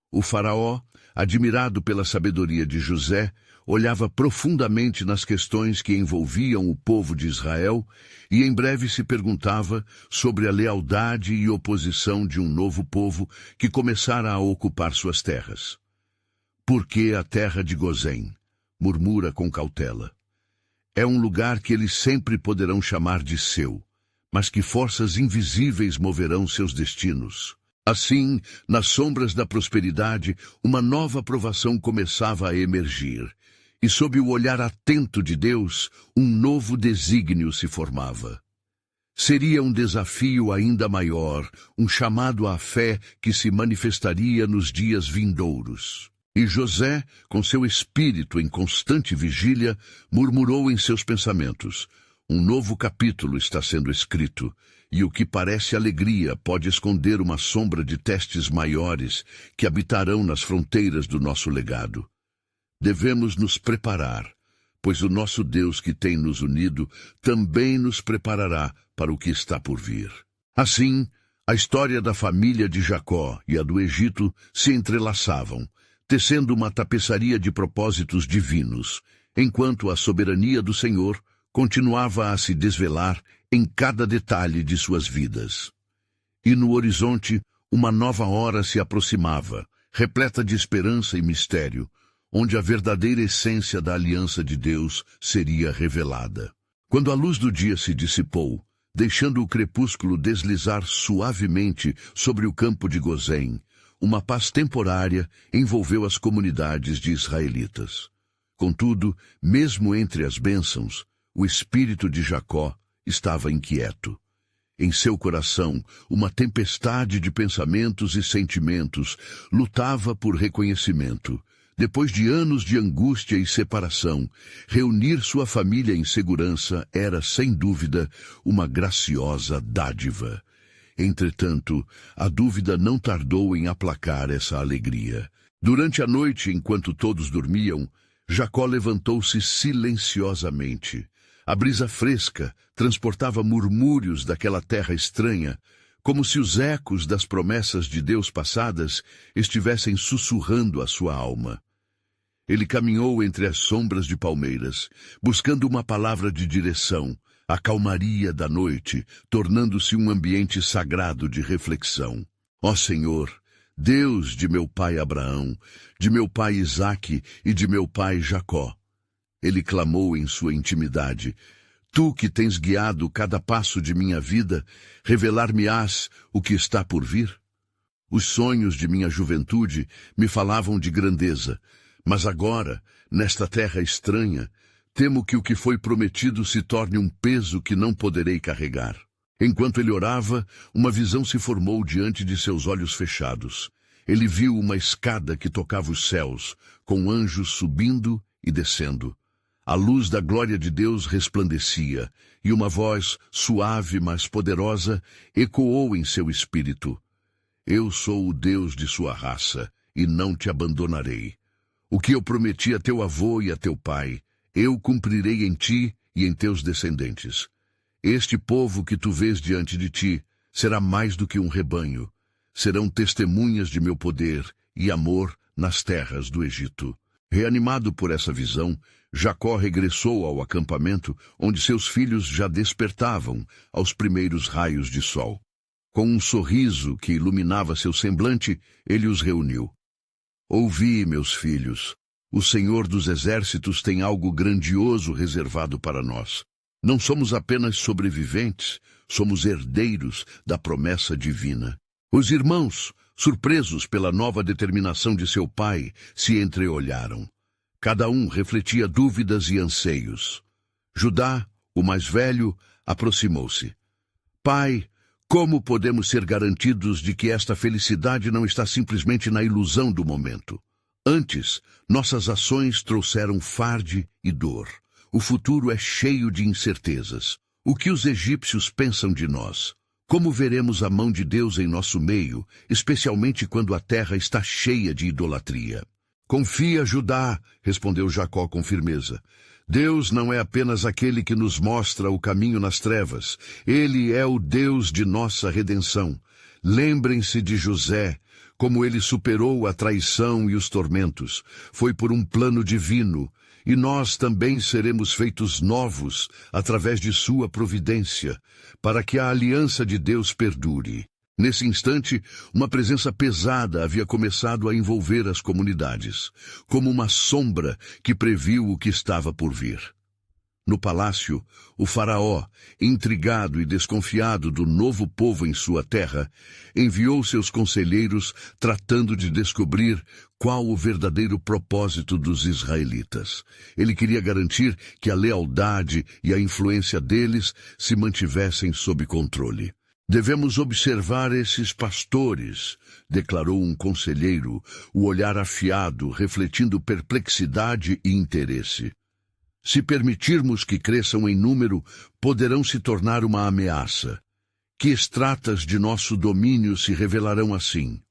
O faraó, admirado pela sabedoria de José, olhava profundamente nas questões que envolviam o povo de Israel e em breve se perguntava sobre a lealdade e oposição de um novo povo que começara a ocupar suas terras. Por que a terra de Gozém? Murmura com cautela. É um lugar que eles sempre poderão chamar de seu, mas que forças invisíveis moverão seus destinos. Assim, nas sombras da prosperidade, uma nova provação começava a emergir, e sob o olhar atento de Deus, um novo desígnio se formava. Seria um desafio ainda maior, um chamado à fé que se manifestaria nos dias vindouros. E José, com seu espírito em constante vigília, murmurou em seus pensamentos: um novo capítulo está sendo escrito, e o que parece alegria pode esconder uma sombra de testes maiores que habitarão nas fronteiras do nosso legado. Devemos nos preparar, pois o nosso Deus que tem nos unido também nos preparará para o que está por vir. Assim, a história da família de Jacó e a do Egito se entrelaçavam, tecendo uma tapeçaria de propósitos divinos, enquanto a soberania do Senhor continuava a se desvelar em cada detalhe de suas vidas. E no horizonte, uma nova hora se aproximava, repleta de esperança e mistério, onde a verdadeira essência da aliança de Deus seria revelada. Quando a luz do dia se dissipou, deixando o crepúsculo deslizar suavemente sobre o campo de Gozém, uma paz temporária envolveu as comunidades de israelitas. Contudo, mesmo entre as bênçãos, o espírito de Jacó estava inquieto. Em seu coração, uma tempestade de pensamentos e sentimentos lutava por reconhecimento, Depois de anos de angústia e separação, reunir sua família em segurança era, sem dúvida, uma graciosa dádiva. Entretanto, a dúvida não tardou em aplacar essa alegria. Durante a noite, enquanto todos dormiam, Jacó levantou-se silenciosamente. A brisa fresca transportava murmúrios daquela terra estranha, como se os ecos das promessas de Deus passadas estivessem sussurrando a sua alma. Ele caminhou entre as sombras de palmeiras, buscando uma palavra de direção, a calmaria da noite, tornando-se um ambiente sagrado de reflexão. Ó Senhor, Deus de meu pai Abraão, de meu pai Isaque e de meu pai Jacó. Ele clamou em sua intimidade: Tu que tens guiado cada passo de minha vida, revelar-me-ás o que está por vir? Os sonhos de minha juventude me falavam de grandeza, mas agora, nesta terra estranha, temo que o que foi prometido se torne um peso que não poderei carregar. Enquanto ele orava, uma visão se formou diante de seus olhos fechados. Ele viu uma escada que tocava os céus, com anjos subindo e descendo. A luz da glória de Deus resplandecia, e uma voz, suave mas poderosa, ecoou em seu espírito: Eu sou o Deus de sua raça, e não te abandonarei. O que eu prometi a teu avô e a teu pai, eu cumprirei em ti e em teus descendentes. Este povo que tu vês diante de ti será mais do que um rebanho. Serão testemunhas de meu poder e amor nas terras do Egito. Reanimado por essa visão, Jacó regressou ao acampamento, onde seus filhos já despertavam aos primeiros raios de sol. Com um sorriso que iluminava seu semblante, ele os reuniu. Ouvi, meus filhos, o Senhor dos Exércitos tem algo grandioso reservado para nós. Não somos apenas sobreviventes, somos herdeiros da promessa divina. Os irmãos, surpresos pela nova determinação de seu pai, se entreolharam. Cada um refletia dúvidas e anseios. Judá, o mais velho, aproximou-se. Pai, como podemos ser garantidos de que esta felicidade não está simplesmente na ilusão do momento? Antes, nossas ações trouxeram farde e dor. O futuro é cheio de incertezas. O que os egípcios pensam de nós? Como veremos a mão de Deus em nosso meio, especialmente quando a terra está cheia de idolatria? Confia, Judá, respondeu Jacó com firmeza. Deus não é apenas aquele que nos mostra o caminho nas trevas. Ele é o Deus de nossa redenção. Lembrem-se de José, como ele superou a traição e os tormentos. Foi por um plano divino. E nós também seremos feitos novos através de sua providência, para que a aliança de Deus perdure. Nesse instante, uma presença pesada havia começado a envolver as comunidades, como uma sombra que previu o que estava por vir. No palácio, o faraó, intrigado e desconfiado do novo povo em sua terra, enviou seus conselheiros tratando de descobrir qual o verdadeiro propósito dos israelitas. Ele queria garantir que a lealdade e a influência deles se mantivessem sob controle. Devemos observar esses pastores, declarou um conselheiro, o olhar afiado, refletindo perplexidade e interesse. Se permitirmos que cresçam em número, poderão se tornar uma ameaça. Que estratas de nosso domínio se revelarão assim?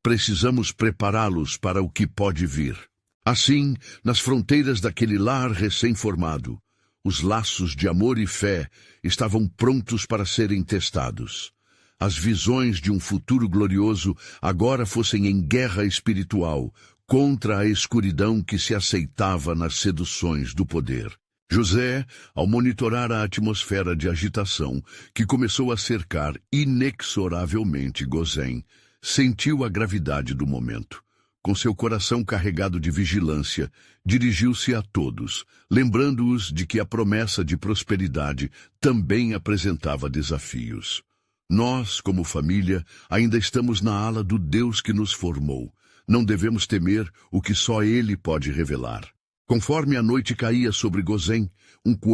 Precisamos prepará-los para o que pode vir. Assim, nas fronteiras daquele lar recém-formado, os laços de amor e fé estavam prontos para serem testados. As visões de um futuro glorioso agora fossem em guerra espiritual, contra a escuridão que se aceitava nas seduções do poder. José, ao monitorar a atmosfera de agitação que começou a cercar inexoravelmente Gozém, sentiu a gravidade do momento. Com seu coração carregado de vigilância, dirigiu-se a todos, lembrando-os de que a promessa de prosperidade também apresentava desafios. Nós, como família, ainda estamos na ala do Deus que nos formou. Não devemos temer o que só Ele pode revelar. Conforme a noite caía sobre Gozém,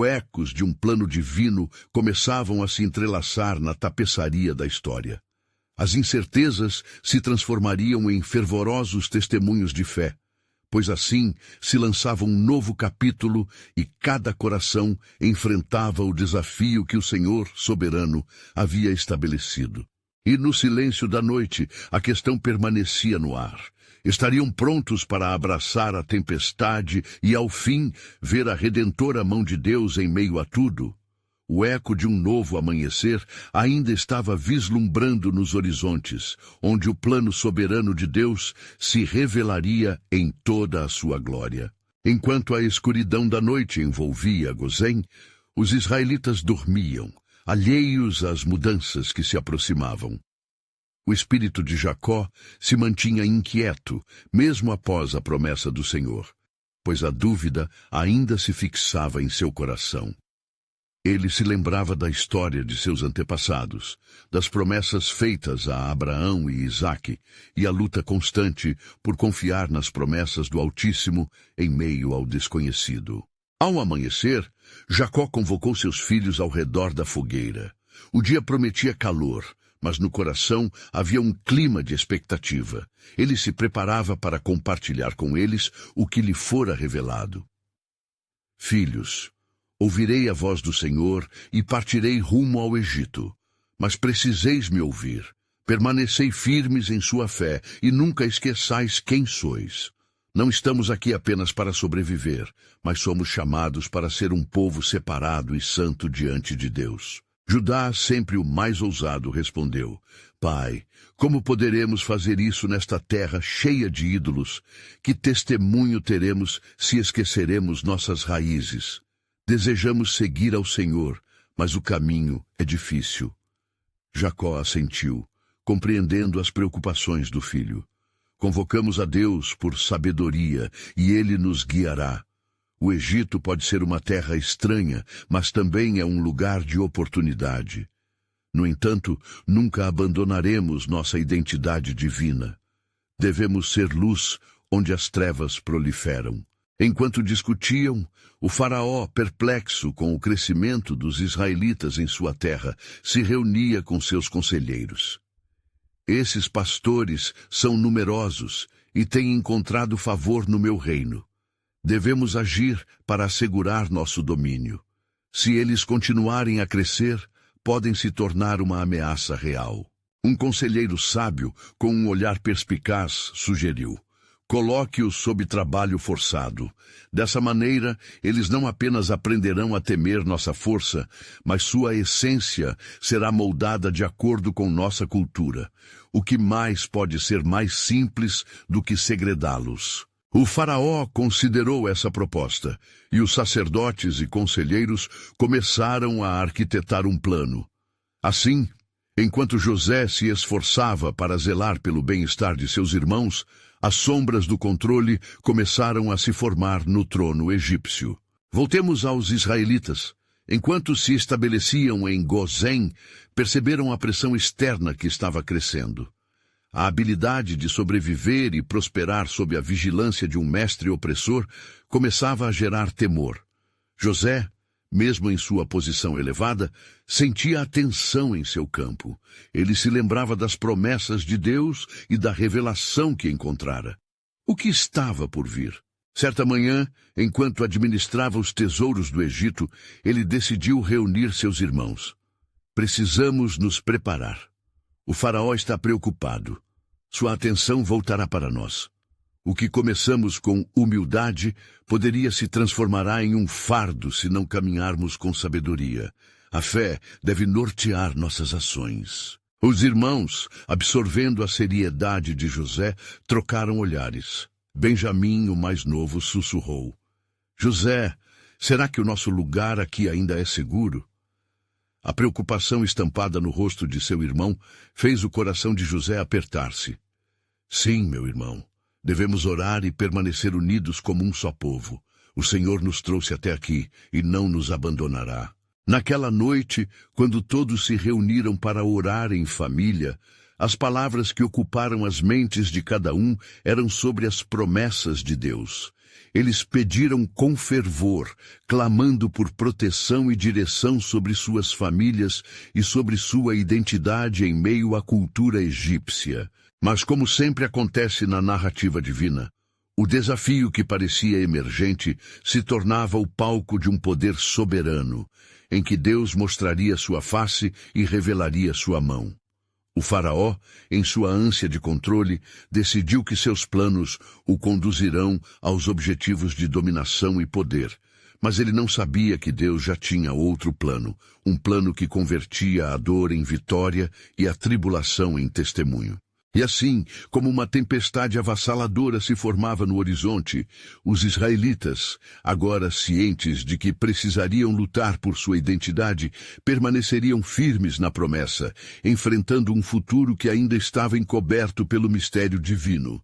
ecos de um plano divino começavam a se entrelaçar na tapeçaria da história. As incertezas se transformariam em fervorosos testemunhos de fé. pois assim se lançava um novo capítulo e cada coração enfrentava o desafio que o Senhor, soberano, havia estabelecido. E no silêncio da noite, a questão permanecia no ar. Estariam prontos para abraçar a tempestade e, ao fim, ver a redentora mão de Deus em meio a tudo? O eco de um novo amanhecer ainda estava vislumbrando nos horizontes, onde o plano soberano de Deus se revelaria em toda a sua glória. Enquanto a escuridão da noite envolvia Gozém, os israelitas dormiam, alheios às mudanças que se aproximavam. O espírito de Jacó se mantinha inquieto, mesmo após a promessa do Senhor, pois a dúvida ainda se fixava em seu coração. Ele se lembrava da história de seus antepassados, das promessas feitas a Abraão e Isaque, e a luta constante por confiar nas promessas do Altíssimo em meio ao desconhecido. Ao amanhecer, Jacó convocou seus filhos ao redor da fogueira. O dia prometia calor, mas no coração havia um clima de expectativa. Ele se preparava para compartilhar com eles o que lhe fora revelado. Filhos, ouvirei a voz do Senhor e partirei rumo ao Egito. Mas preciseis me ouvir. Permanecei firmes em sua fé e nunca esqueçais quem sois. Não estamos aqui apenas para sobreviver, mas somos chamados para ser um povo separado e santo diante de Deus. Judá, sempre o mais ousado, respondeu: Pai, como poderemos fazer isso nesta terra cheia de ídolos? Que testemunho teremos se esqueceremos nossas raízes? Desejamos seguir ao Senhor, mas o caminho é difícil. Jacó assentiu, compreendendo as preocupações do filho. Convocamos a Deus por sabedoria, e Ele nos guiará. O Egito pode ser uma terra estranha, mas também é um lugar de oportunidade. No entanto, nunca abandonaremos nossa identidade divina. Devemos ser luz onde as trevas proliferam. Enquanto discutiam, o faraó, perplexo com o crescimento dos israelitas em sua terra, se reunia com seus conselheiros. Esses pastores são numerosos e têm encontrado favor no meu reino. Devemos agir para assegurar nosso domínio. Se eles continuarem a crescer, podem se tornar uma ameaça real. Um conselheiro sábio, com um olhar perspicaz, sugeriu: coloque-os sob trabalho forçado. Dessa maneira, eles não apenas aprenderão a temer nossa força, mas sua essência será moldada de acordo com nossa cultura. O que mais pode ser mais simples do que segredá-los? O faraó considerou essa proposta, e os sacerdotes e conselheiros começaram a arquitetar um plano. Assim, enquanto José se esforçava para zelar pelo bem-estar de seus irmãos, as sombras do controle começaram a se formar no trono egípcio. Voltemos aos israelitas. Enquanto se estabeleciam em Gozém, perceberam a pressão externa que estava crescendo. A habilidade de sobreviver e prosperar sob a vigilância de um mestre opressor começava a gerar temor. José, mesmo em sua posição elevada, sentia a tensão em seu campo. Ele se lembrava das promessas de Deus e da revelação que encontrara. O que estava por vir? Certa manhã, enquanto administrava os tesouros do Egito, ele decidiu reunir seus irmãos. Precisamos nos preparar. O faraó está preocupado. Sua atenção voltará para nós. O que começamos com humildade poderia se transformará em um fardo se não caminharmos com sabedoria. A fé deve nortear nossas ações. Os irmãos, absorvendo a seriedade de José, trocaram olhares. Benjamim, o mais novo, sussurrou: José, será que o nosso lugar aqui ainda é seguro? A preocupação estampada no rosto de seu irmão fez o coração de José apertar-se. Sim, meu irmão, devemos orar e permanecer unidos como um só povo. O Senhor nos trouxe até aqui e não nos abandonará. Naquela noite, quando todos se reuniram para orar em família, as palavras que ocuparam as mentes de cada um eram sobre as promessas de Deus. Eles pediram com fervor, clamando por proteção e direção sobre suas famílias e sobre sua identidade em meio à cultura egípcia. Mas, como sempre acontece na narrativa divina, O desafio que parecia emergente se tornava o palco de um poder soberano, em que Deus mostraria sua face e revelaria sua mão. O faraó, em sua ânsia de controle, decidiu que seus planos o conduzirão aos objetivos de dominação e poder. Mas ele não sabia que Deus já tinha outro plano, um plano que convertia a dor em vitória e a tribulação em testemunho. E assim, como uma tempestade avassaladora se formava no horizonte, os israelitas, agora cientes de que precisariam lutar por sua identidade, permaneceriam firmes na promessa, enfrentando um futuro que ainda estava encoberto pelo mistério divino.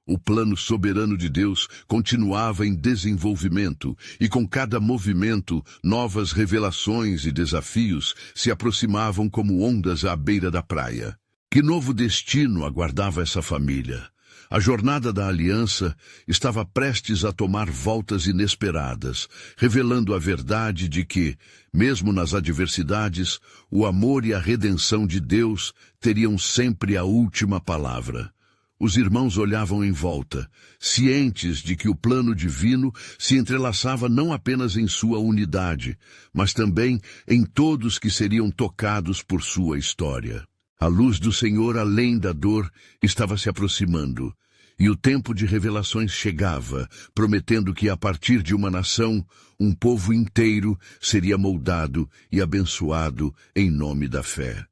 O plano soberano de Deus continuava em desenvolvimento, e com cada movimento, novas revelações e desafios se aproximavam como ondas à beira da praia. Que novo destino aguardava essa família? A jornada da aliança estava prestes a tomar voltas inesperadas, revelando a verdade de que, mesmo nas adversidades, o amor e a redenção de Deus teriam sempre a última palavra. Os irmãos olhavam em volta, cientes de que o plano divino se entrelaçava não apenas em sua unidade, mas também em todos que seriam tocados por sua história. A luz do Senhor, além da dor, estava se aproximando, e o tempo de revelações chegava, prometendo que a partir de uma nação, um povo inteiro seria moldado e abençoado em nome da fé.